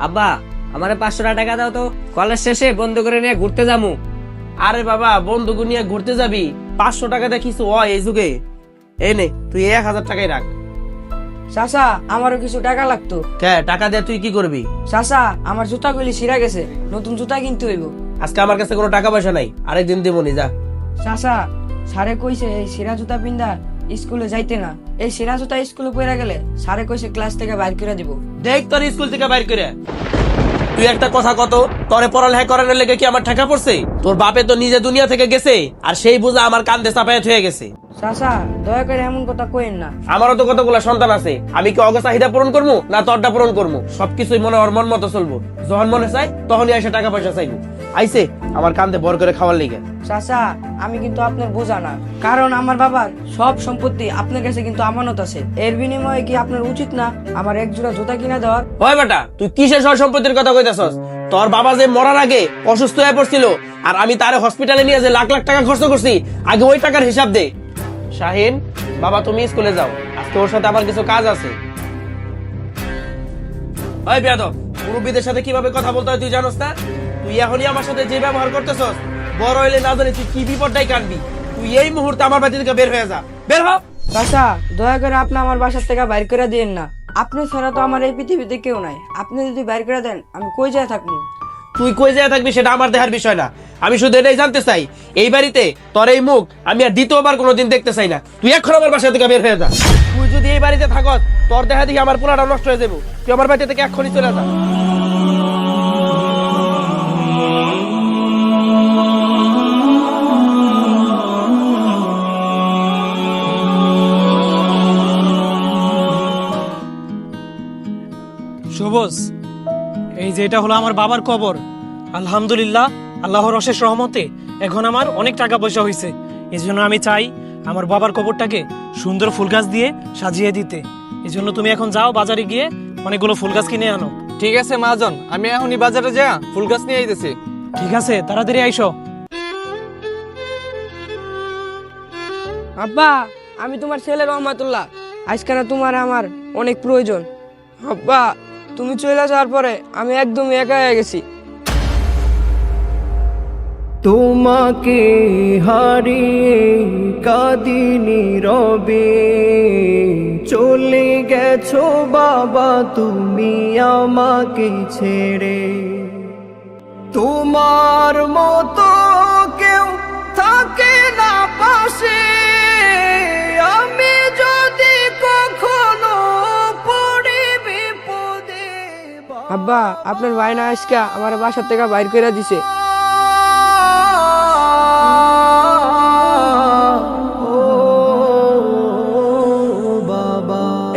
আব্বা আমারে 500 টাকা দাও তো, কলেজ শেষে বন্ধু করে নিয়ে ঘুরতে যাবো। আরে বাবা, বন্ধুকে নিয়ে ঘুরতে যাবি? 500 টাকা দিয়ে কিছু হয় এই যুগে? এই নে, তুই 1000 টাকাই রাখ। চাচা আমারও কিছু টাকা লাগতো। টাকা দিয়ে তুই কি করবি? চাচা আমার জুতাগুলি ছিঁড়া গেছে, নতুন জুতা কিনতে হইব। আজকে আমার কাছে কোনো টাকা পয়সা নাই, আরেকদিন দেবনি, যা। চাচা স্যারে কইছে এই ছিঁড়া জুতা পিন্দা স্কুলে যাইতে না, এই ছিঁড়া জুতা স্কুলে পড়ে গেলে স্যারে কইছে ক্লাস থেকে বাইর করে দিব। দেখ তোর স্কুল থেকে বাইর করে। তুই একটা কথা কত, তোরে পড়ালেখা করানোর লেগে কি আমার টাকা পড়ছে? তোর বাপে তো নিজে দুনিয়া থেকে গেছে, আর সেই বোঝা আমার কান্দে চাপায় হয়ে গেছে। চাচা দয়া করে এমন কথা কইেন না। আমারও তো কতগুলা সন্তান আছে, আমি কি অগ চাহিদা পূরণ করবো না তোরটা পূরণ করবো? সবকিছুই মনে ওর মন মতো চলবো, যখন মনে চাই তখনই এসে টাকা পয়সা চাইবো। আইছে আমার কান্দে ভর করে খাওয়ার লিগে। চাচা আমি কিন্তু আপনার বোঝা না, কারণ আমার বাবার সব সম্পত্তি আপনার কাছে কিন্তু আমানত আছে। এর বিনিময়ে কি আপনার উচিত না আমার এক জোড়া জুতা কিনা দেওয়ার? হয় বেটা, তুই কিসের সব সম্পত্তির কথা কইতাছস? তোর বাবা যে মরার আগে অসুস্থ হয়ে পড়ছিল, আর আমি তারে হসপিটালে নিয়ে যে লাখ লাখ টাকা খরচ করছি, আগে ওই টাকার হিসাব দে। শাহিন বাবা, তুমি স্কুলে যাও, আজকে ওর সাথে আমার কিছু কাজ আছে। ওই বেয়াদব, মুরব্বীদের সাথে কিভাবে কথা বলতে হয় তুই জানোস না? তুই এখনই আমার সাথে যে ব্যবহার করতেছস, বড় হইলে না জানি তুই কি বিপদটাই কাটবি। তুই এই মুহূর্তে আমার বাড়ি থেকে বের হয়ে যা, বের হ। চাচা দয়া করে আপনি আমার বাসার থেকে বাইর করে দিয়েন না, আপনি ছাড়া তো আমার এই পৃথিবীতে কেউ নাই। আপনি যদি বাইর করে দেন আমি কই যায় থাকবো? তুই কই যায় থাকবি সেটা আমার দেখার বিষয় না, আমি শুধু এটাই জানতে চাই, এই বাড়িতে তোর এই মুখ আমি আর দ্বিতীয়বার কোনোদিন দেখতে চাই না। তুই এখন আমার বাসা থেকে বের হয়ে যা। তুই যদি এই বাড়িতে থাকস, তোর দেখা দেখি আমার পুরাটা নষ্ট হয়ে যাবো। তুই আমার বাড়ি থেকে এক্ষুনি চলে যা। সবুজ, এই যে এটা হলো আমার বাবার কবর। আলহামদুলিল্লাহ, আল্লাহর অশেষ রহমতে এখন আমার অনেক টাকা পয়সা হয়েছে। এই জন্য আমি চাই আমার বাবার কবরটাকে সুন্দর ফুল গাছ দিয়ে সাজিয়ে দিতে। এই জন্য তুমি এখন যাও বাজারে গিয়ে অনেকগুলো ফুল গাছ কিনে আনো। ঠিক আছে মহাজন, আমি এখনই বাজারে যা ফুল গাছ নিয়ে আইতেছি। ঠিক আছে, তাড়াতাড়ি আইসো। আব্বা আমি তোমার ছেলে রহমাতুল্লাহ, আজকাল তোমার আমার অনেক প্রয়োজন। আব্বা তুমি চলে যাওয়ার পরে আমি একদম একা হয়ে গেছি। তোমাকে হারিয়ে কাঁদিনি রবে, চলে গেছো বাবা তুমি আমাকে ছেড়ে। তোমার মতো কেউ থাকে না পাশে, আমি যদি কখনো পড়ি বিপদে। আব্বা আপনার ভাই না আজকে আমার বাসার থেকে বাইর করে দিছে।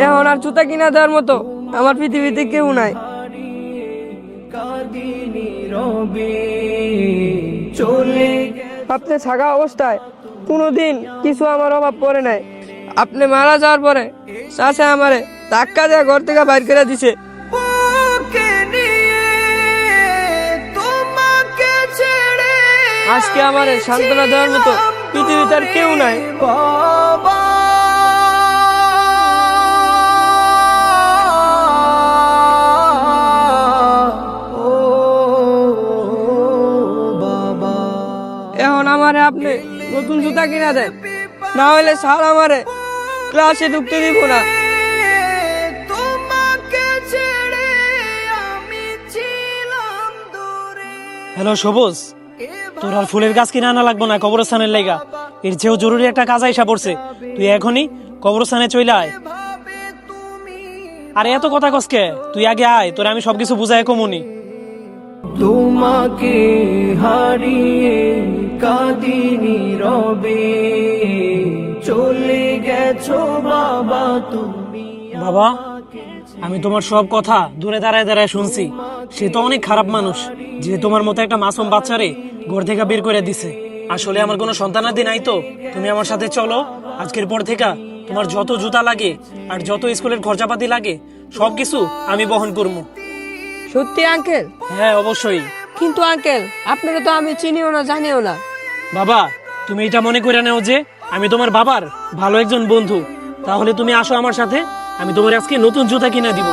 এখন আর জুতা কিনা দেওয়ার মতো আমার পৃথিবীতে কেউ নাই। আপনি থাকা অবস্থায় কোনোদিন কিছু আমার অভাব পড়ে নাই। আপনি মারা যাওয়ার পরে চাচা আমারে ধাক্কা দিয়ে ঘর থেকে বাইর করে দিছে। আজকে আমারে সান্ত্বনা দেওয়ার মতো পৃথিবীতে আর কেউ নাই। বাবা এখন আমারে আপনি নতুন জুতা কিনা দেন, না হলে স্যার আমারে ক্লাসে ঢুকতে দিব না। হ্যালো সবুজ, তোর আর ফুলের গাছ কিনে আনা লাগবো না কবরস্থানের লেগা। এর চেয়েও জরুরি একটা কাজ আইসা পড়ছে, তুই এখনই কবরস্থানে চলে আয়। আরে এত কথা কসকে, তুই আগে আয়, তোর আমি সবকিছু বুঝাই কমুনি। তোমাকে হারিয়ে কাঁদিনি রবে, চলে গেছো বাবা তুমি। বাবা, আমি তোমার সব কথা দূরে দাঁড়ায় দাঁড়ায় শুনছি। সে তো অনেক খারাপ মানুষ, যে তোমার মতো একটা মাসুম বাচ্চারে ঘর থেকে বের করে দিছে। আসলে আমার কোনো সন্তানাদি নাই তো। তুমি আমার সাথে চলো, আজকের পর থেকে তোমার যত জুতা লাগে আর যত স্কুলের খরচাপাতি লাগে সবকিছু আমি বহন করবো। সত্যি আঙ্কেল? হ্যাঁ অবশ্যই। কিন্তু আঙ্কেল আপনারা তো আমি চিনিও না জানিও না। বাবা, তুমি এটা মনে করে নাও যে আমি তোমার বাবার ভালো একজন বন্ধু। তাহলে তুমি আসো আমার সাথে, আমি তোমার আজকে নতুন জুতা কিনে দিব।